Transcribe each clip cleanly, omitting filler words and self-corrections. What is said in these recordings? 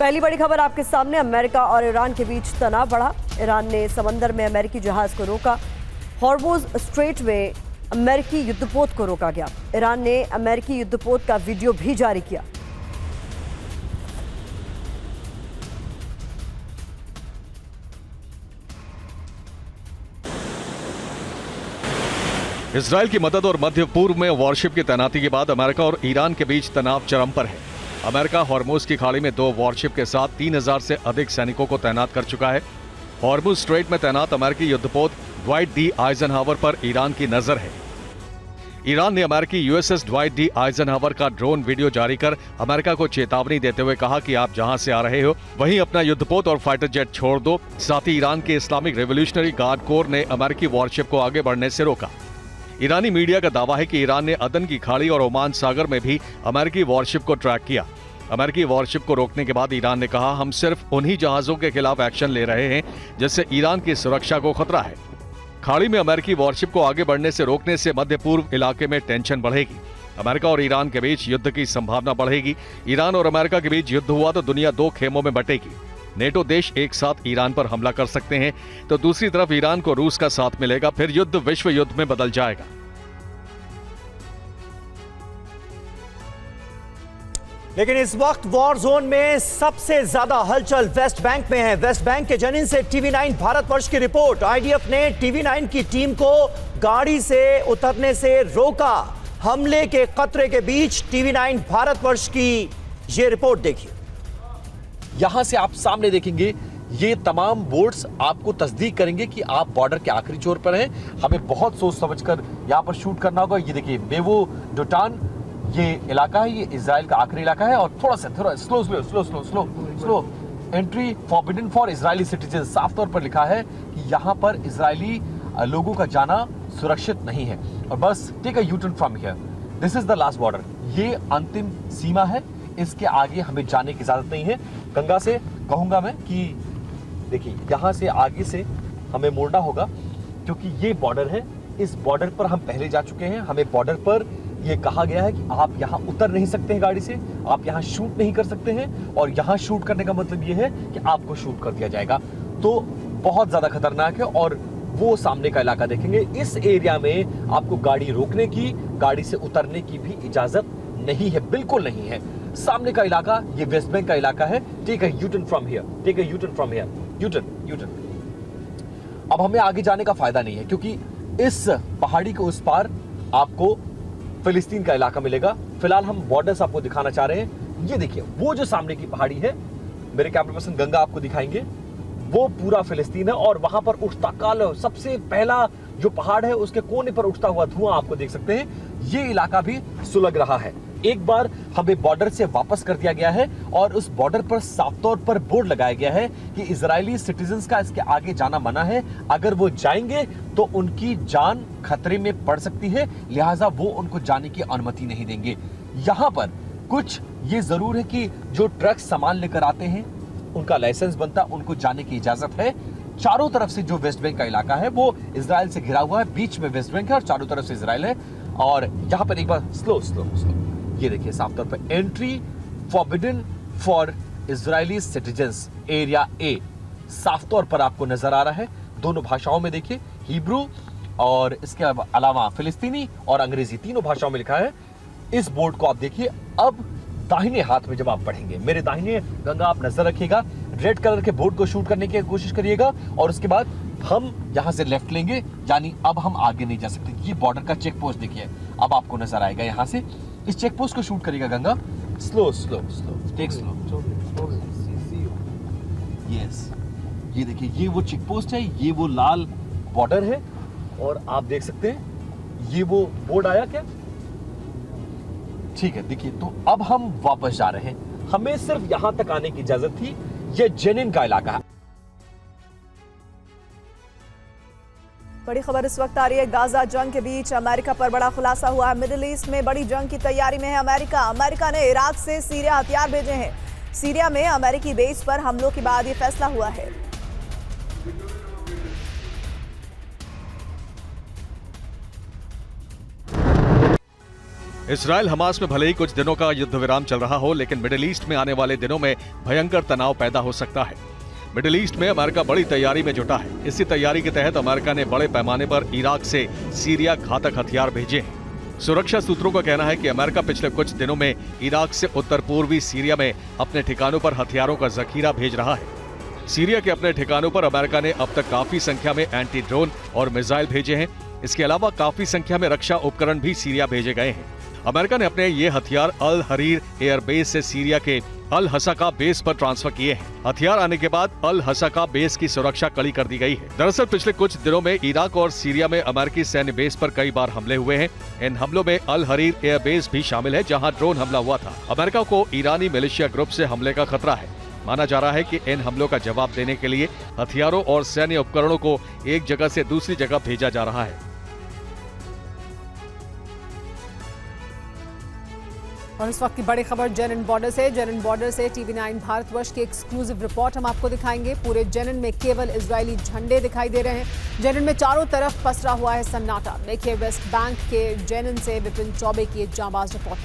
पहली बड़ी खबर आपके सामने, अमेरिका और ईरान के बीच तनाव बढ़ा। ईरान ने समंदर में अमेरिकी जहाज को रोका। हॉर्मुज स्ट्रेट में अमेरिकी युद्धपोत को रोका गया। ईरान ने अमेरिकी युद्धपोत का वीडियो भी जारी किया। इजरायल की मदद और मध्य पूर्व में वॉरशिप की तैनाती के बाद अमेरिका और ईरान के बीच तनाव चरम पर है। अमेरिका हॉर्मुज की खाड़ी में 2 वॉरशिप के साथ 3000 से अधिक सैनिकों को तैनात कर चुका है। हॉर्मुज स्ट्रेट में तैनात अमेरिकी युद्धपोत ड्वाइट डी आइजनहावर पर ईरान की नजर है। ईरान ने अमेरिकी यूएसएस ड्वाइट डी आइजनहावर का ड्रोन वीडियो जारी कर अमेरिका को चेतावनी देते हुए कहा कि आप जहां से आ रहे हो वहीं अपना युद्धपोत और फाइटर जेट छोड़ दो। साथ ही ईरान के इस्लामिक रेवोल्यूशनरी गार्ड कोर ने अमेरिकी वॉरशिप को आगे बढ़ने से रोका। ईरानी मीडिया का दावा है कि ईरान ने अदन की खाड़ी और ओमान सागर में भी अमेरिकी वॉरशिप को ट्रैक किया। अमेरिकी वॉरशिप को रोकने के बाद ईरान ने कहा, हम सिर्फ उन्हीं जहाजों के खिलाफ एक्शन ले रहे हैं जिससे ईरान की सुरक्षा को खतरा है। खाड़ी में अमेरिकी वॉरशिप को आगे बढ़ने से रोकने से मध्य पूर्व इलाके में टेंशन बढ़ेगी। अमेरिका और ईरान के बीच युद्ध की संभावना बढ़ेगी। ईरान और अमेरिका के बीच युद्ध हुआ तो दुनिया 2 खेमों में बटेगी। नेटो देश एक साथ ईरान पर हमला कर सकते हैं तो दूसरी तरफ ईरान को रूस का साथ मिलेगा, फिर युद्ध विश्व युद्ध में बदल जाएगा। लेकिन इस वक्त वॉर जोन में सबसे ज्यादा हलचल वेस्ट बैंक में है। वेस्ट बैंक के जनिन से टीवी9 भारतवर्ष की रिपोर्ट। आईडीएफ ने टीवी9 की टीम को गाड़ी से उतरने से रोका। हमले के खतरे के बीच टीवी9 भारतवर्ष की यह रिपोर्ट देखिए। यहां से आप सामने देखेंगे, ये तमाम बोर्ड्स आपको तस्दीक करेंगे कि आप बॉर्डर के आखिरी छोर पर हैं। हमें बहुत सोच समझकर यहां पर शूट करना होगा। ये देखिए, बेवो डोटान ये इलाका है, ये इजराइल का आखिरी इलाका है। और थोड़ा slow entry forbidden for Israeli citizen. साफ तौर पर लिखा है कि यहाँ पर इजरायली लोगों का जाना सुरक्षित नहीं है। और बस take a U turn from here, this is the last border. ये अंतिम सीमा है, इसके आगे हमें जाने की इजाजत नहीं है। गंगा से कहूंगा मैं कि देखिए, यहाँ से आगे से हमें मोड़ना होगा क्योंकि ये बॉर्डर है। इस बॉर्डर पर हम पहले जा चुके हैं। हमें बॉर्डर पर ये कहा गया है कि आप यहाँ उतर नहीं सकते हैं गाड़ी से, आप यहाँ शूट नहीं कर सकते हैं। और यहाँ शूट करने का मतलब ये है कि आपको शूट कर दिया जाएगा। तो बहुत ज्यादा खतरनाक है। और वो सामने का इलाका देखेंगे, इस एरिया में आपको गाड़ी रोकने की, गाड़ी से उतरने की भी इजाजत नहीं है, बिल्कुल नहीं है। सामने का इलाका ये वेस्ट बैंक का इलाका है। Take a U turn from here, take a U turn from here, U turn. अब हमें आगे जाने का फायदा नहीं है क्योंकि इस पहाड़ी के उस पार आपको फिलिस्तीन का इलाका मिलेगा। फिलहाल हम बॉर्डर्स आपको दिखाना चाह रहे हैं। ये देखिए, वो जो सामने की पहाड़ी है, मेरे कैमरा पर्सन गंगा आपको दिखाएंगे, वो पूरा फिलिस्तीन है। और वहां पर उठता काल सबसे पहला जो पहाड़ है उसके कोने पर उठता हुआ धुआं आपको देख सकते हैं। ये इलाका भी सुलग रहा है। एक बार हमें बॉर्डर से वापस कर दिया गया है और उस बॉर्डर पर साफ तौर पर बोर्ड लगाया गया है कि इजरायली सिटीजन्स का इसके आगे जाना मना है। अगर वो जाएंगे तो उनकी जान खतरे में पड़ सकती है, लिहाजा वो उनको जाने की अनुमति नहीं देंगे। यहां पर कुछ ये जरूर है कि जो ट्रक सामान लेकर आते हैं उनका लाइसेंस बनता, उनको जाने की इजाजत है। चारों तरफ से जो वेस्ट बैंक का इलाका है वो इजराइल से घिरा हुआ है। बीच में वेस्ट बैंक है और चारों तरफ से इजराइल है। और यहां पर एक बार स्लो, ये देखिए, साफ तौर पर entry forbidden for Israeli citizens, area A साफ तौर पर आपको नजर आ रहा है। दोनों भाषाओं में देखिए, हिब्रू और इसके अलावा फिलिस्तीनी और अंग्रेजी, तीनों भाषाओं में लिखा है। इस बोर्ड को आप देखिए। अब दाहिने हाथ में जब आप पढ़ेंगे, मेरे दाहिने गंगा आप नजर रखिएगा, रेड कलर के बोर्ड को शूट करने की कोशिश करिएगा। और उसके बाद हम यहां से लेफ्ट लेंगे, यानी अब हम आगे नहीं जा सकते। ये बॉर्डर का चेक पोस्ट देखिए, अब आपको नजर आएगा। यहां से इस चेक पोस्ट को शूट करिएगा Ganga. Slow, take slow. Yes, ये देखिए, ये वो चेक पोस्ट है, ये वो लाल बॉर्डर है। और आप देख सकते हैं ये वो बोर्ड आया क्या, ठीक है। देखिए, तो अब हम वापस जा रहे हैं। हमें सिर्फ यहां तक आने की इजाजत थी। ये जेनिन का इलाका है। बड़ी खबर इस वक्त आ रही है गाजा जंग के बीच। अमेरिका पर बड़ा खुलासा हुआ है। मिडिल ईस्ट में बड़ी जंग की तैयारी में है अमेरिका। अमेरिका ने इराक से सीरिया हथियार भेजे हैं। सीरिया में अमेरिकी बेस पर हमलों के बाद यह फैसला हुआ है। इसराइल हमास में भले ही कुछ दिनों का युद्ध विराम चल रहा हो, लेकिन मिडिल ईस्ट में आने वाले दिनों में भयंकर तनाव पैदा हो सकता है। मिडिल ईस्ट में अमेरिका बड़ी तैयारी में जुटा है। इसी तैयारी के तहत अमेरिका ने बड़े पैमाने पर इराक से सीरिया घातक हथियार भेजे हैं। सुरक्षा सूत्रों का कहना है कि अमेरिका पिछले कुछ दिनों में इराक से उत्तर पूर्वी सीरिया में अपने ठिकानों पर हथियारों का जखीरा भेज रहा है। सीरिया के अपने ठिकानों पर अमेरिका ने अब तक काफी संख्या में एंटी ड्रोन और मिसाइल भेजे हैं। इसके अलावा काफी संख्या में रक्षा उपकरण भी सीरिया भेजे गए हैं। अमेरिका ने अपने ये हथियार अल हरीर एयरबेस से सीरिया के अल हसाका बेस पर ट्रांसफर किए हैं। हथियार आने के बाद अल हसाका बेस की सुरक्षा कड़ी कर दी गई है। दरअसल पिछले कुछ दिनों में इराक और सीरिया में अमेरिकी सैन्य बेस पर कई बार हमले हुए हैं। इन हमलों में अल हरीर एयरबेस भी शामिल है, जहां ड्रोन हमला हुआ था। अमेरिका को ईरानी मिलिशिया ग्रुप से हमले का खतरा है। माना जा रहा है कि इन हमलों का जवाब देने के लिए हथियारों और सैन्य उपकरणों को एक जगह से दूसरी जगह भेजा जा रहा है। और इस वक्त की बड़ी खबर जेनिन बॉर्डर से। जेनिन बॉर्डर से TV9 भारतवर्ष की एक्सक्लूसिव रिपोर्ट हम आपको दिखाएंगे। पूरे जेनिन में केवल इजरायली झंडे दिखाई दे रहे हैं। जेनिन में चारों तरफ पसरा हुआ है सन्नाटा। देखिए वेस्ट बैंक के जेनिन से विपिन चौबे की एक जांबाज रिपोर्ट।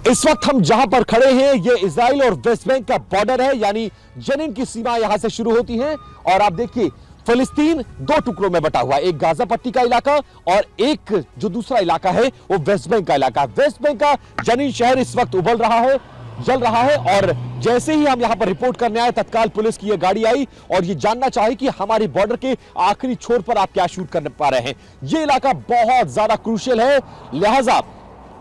इस वक्त हम जहां पर खड़े हैं ये इजराइल और वेस्ट बैंक का बॉर्डर है, यानी जेनिन की सीमा यहां से शुरू होती है और आप देखिए फिलिस्तीन दो टुकड़ों में बटा हुआ है, एक गाजा पट्टी का इलाका और एक जो दूसरा इलाका है वो वेस्ट बैंक का इलाका। वेस्ट बैंक का जेनिन शहर इस वक्त उबल रहा है, जल रहा है और जैसे ही हम यहां पर रिपोर्ट करने आए तत्काल पुलिस की ये गाड़ी आई और ये जानना चाहे कि हमारी बॉर्डर के आखिरी छोर पर आप क्या शूट कर पा रहे हैं। ये इलाका बहुत ज्यादा क्रूशियल है, लिहाजा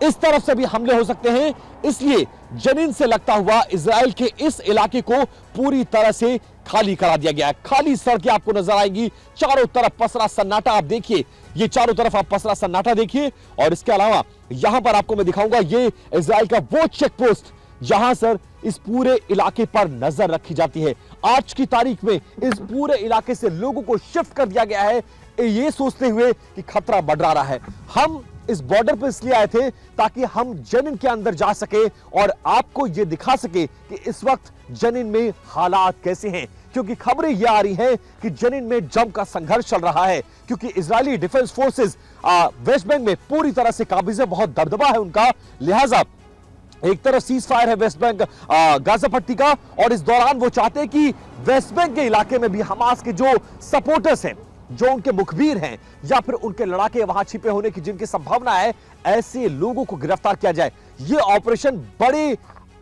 इस तरफ से भी हमले हो सकते हैं, इसलिए जेनिन से लगता हुआ इजराइल के इस इलाके को पूरी तरह से खाली करा दिया गया है। खाली सड़कें आपको नजर आएंगी, चारों तरफ पसरा सन्नाटा। आप देखिए ये चारों तरफ आप पसरा सन्नाटा देखिए और इसके अलावा यहां पर आपको मैं दिखाऊंगा ये इजराइल का वो चेक पोस्ट जहां सर इस पूरे इलाके पर नजर रखी जाती है। आज की तारीख में इस पूरे इलाके से लोगों को शिफ्ट कर दिया गया है, ये सोचते हुए कि खतरा बढ़ रहा है। हम इस बॉर्डर पर इसलिए आए थे ताकि हम जेनिन के अंदर जा सके और आपको यह दिखा सके कि इस वक्त जेनिन में हालात कैसे हैं, क्योंकि खबरें यह आ रही हैं कि जेनिन में जम का संघर्ष चल रहा है, क्योंकि Israeli defence forces West Bank में पूरी तरह से काबिज है, बहुत दबदबा है उनका। लिहाजा एक तरफ सीज फायर है वेस्ट बैंक गाजा पट्टी का और इस दौरान वो चाहते हैं कि वेस्ट बैंक के इलाके में भी हमास के जो सपोर्टर्स हैं, जो उनके मुखबिर हैं या फिर उनके लड़ाके वहां छिपे होने की जिनकी संभावना है, ऐसे लोगों को गिरफ्तार किया जाए। यह ऑपरेशन बड़ी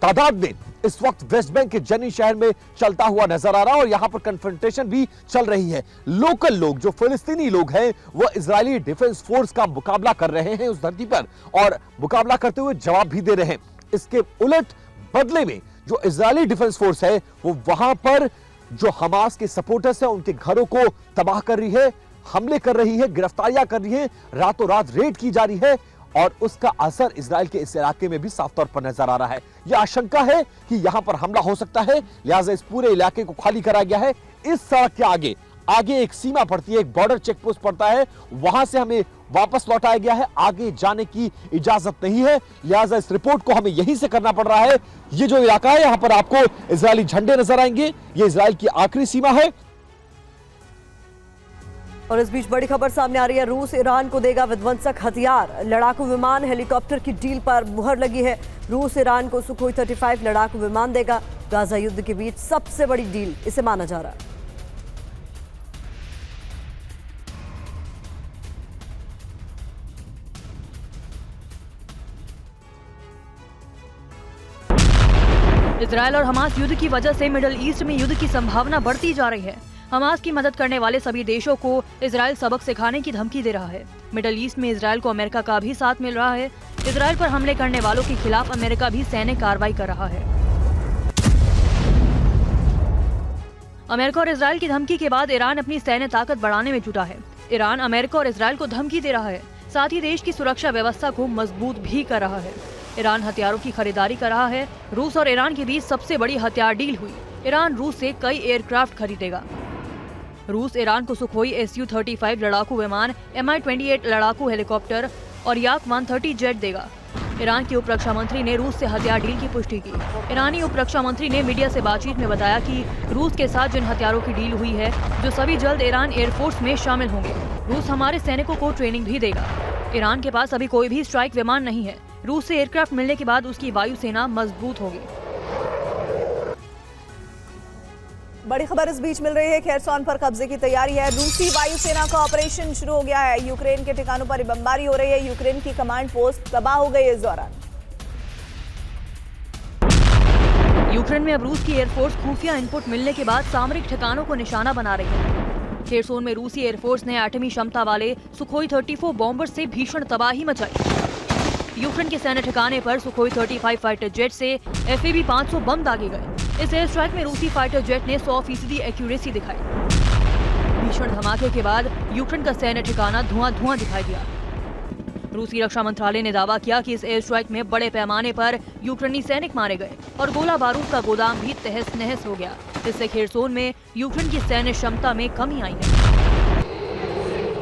तादाद में इस वक्त वेस्ट बैंक के जेनिन शहर में चलता हुआ नजर आ रहा है और यहां पर कन्फ्रंटेशन भी चल रही है। लोकल लोग जो फिलिस्तीनी लोग हैं वो इजरायली डिफेंस फोर्स का मुकाबला कर रहे हैं उस धरती पर और मुकाबला करते हुए जवाब भी दे रहे हैं। इसके उलट बदले में जो इजरायली डिफेंस फोर्स है वो वहां पर जो हमास के सपोर्टर्स हैं उनके घरों को तबाह कर रही है, हमले कर रही है, गिरफ्तारियां कर रही है, रातों रात रेड की जा रही है और उसका असर इजराइल के इस इलाके में भी साफ तौर पर नजर आ रहा है। यह आशंका है कि यहां पर हमला हो सकता है, लिहाजा इस पूरे इलाके को खाली कराया गया है। इस सड़क के आगे एक सीमा पड़ती है, एक बॉर्डर चेक पोस्ट पड़ता है, वहां से हमें वापस लौटाया गया है, आगे जाने की इजाजत नहीं है, लिहाजा इस रिपोर्ट को हमें यहीं से करना पड़ रहा है। ये जो इलाका है यहां पर आपको इजरायली झंडे नजर आएंगे, ये इजराइल की आखिरी सीमा है। और इस बीच बड़ी खबर सामने आ रही है, रूस ईरान को देगा विध्वंसक हथियार। लड़ाकू विमान हेलीकॉप्टर की डील पर मुहर लगी है। रूस ईरान को सुखोई 35 लड़ाकू विमान देगा। गाजा युद्ध के बीच सबसे बड़ी डील इसे माना जा रहा है। इजरायल और हमास युद्ध की वजह से मिडिल ईस्ट में युद्ध की संभावना बढ़ती जा रही है। हमास की मदद करने वाले सभी देशों को इजरायल सबक सिखाने की धमकी दे रहा है। मिडिल ईस्ट में इजरायल को अमेरिका का भी साथ मिल रहा है। इजरायल पर हमले करने वालों के खिलाफ अमेरिका भी सैन्य कार्रवाई कर रहा है। अमेरिका और इजरायल की धमकी के बाद ईरान अपनी सैन्य ताकत बढ़ाने में जुटा है। ईरान अमेरिका और इजरायल को धमकी दे रहा है, साथ ही देश की सुरक्षा व्यवस्था को मजबूत भी कर रहा है। ईरान हथियारों की खरीदारी कर रहा है। रूस और ईरान के बीच सबसे बड़ी हथियार डील हुई। ईरान रूस से कई एयरक्राफ्ट खरीदेगा। रूस ईरान को सुखोई Su-35 लड़ाकू विमान, Mi-28 लड़ाकू हेलीकॉप्टर और Yak-130 जेट देगा। ईरान के उप रक्षा मंत्री ने रूस से हथियार डील की पुष्टि की। ईरानी उप रक्षा मंत्री ने मीडिया से बातचीत में बताया कि रूस के साथ जिन हथियारों की डील हुई है, जो सभी जल्द ईरान एयरफोर्स में शामिल होंगे। रूस हमारे सैनिकों को ट्रेनिंग भी देगा। ईरान के पास अभी कोई भी स्ट्राइक विमान नहीं है। रूस से एयरक्राफ्ट मिलने के बाद उसकी वायुसेना मजबूत होगी। बड़ी खबर इस बीच मिल रही है, खेरसौन पर कब्जे की तैयारी है। रूसी वायुसेना का ऑपरेशन शुरू हो गया है। यूक्रेन के ठिकानों पर बमबारी हो रही है। यूक्रेन की कमांड पोस्ट तबाह हो गई इस दौरान। यूक्रेन में अब रूस की एयरफोर्स खुफिया इनपुट मिलने के बाद सामरिक ठिकानों को निशाना बना रही है। खेरसोन में रूसी एयरफोर्स ने एटमी क्षमता वाले सुखोई 34 बॉम्बर से भीषण तबाही मचाई। यूक्रेन के सैन्य ठिकाने पर सुखोई 35 फाइटर जेट से FAB 500 बम दागे गए। इस एयर स्ट्राइक में रूसी फाइटर जेट ने 100% एक्यूरेसी दिखाई। भीषण धमाके के बाद यूक्रेन का सैन्य ठिकाना धुआं दिखाई दिया। रूसी रक्षा मंत्रालय ने दावा किया कि इस एयर स्ट्राइक में बड़े पैमाने पर यूक्रेनी सैनिक मारे गए और गोला बारूद का गोदाम भी तहस नहस हो गया, जिससे खेरसोन में यूक्रेन की सैन्य क्षमता में कमी आई है।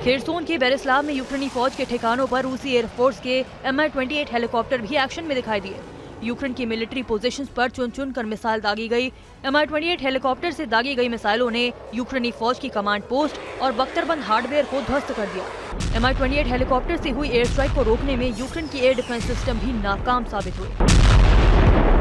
खेरसोन के बेरिस्लाव में यूक्रेनी फौज के ठिकानों पर रूसी एयरफोर्स के Mi-28 हेलीकॉप्टर भी एक्शन में दिखाई दिए। यूक्रेन की मिलिट्री पोजीशंस पर चुन कर मिसाइल दागी गई। Mi-28 हेलीकॉप्टर से दागी गई मिसाइलों ने यूक्रेनी फौज की कमांड पोस्ट और बख्तरबंद हार्डवेयर को ध्वस्त कर दिया। Mi-28 हेलीकॉप्टर से हुई एयर स्ट्राइक को रोकने में यूक्रेन की एयर डिफेंस सिस्टम भी नाकाम साबित हुए।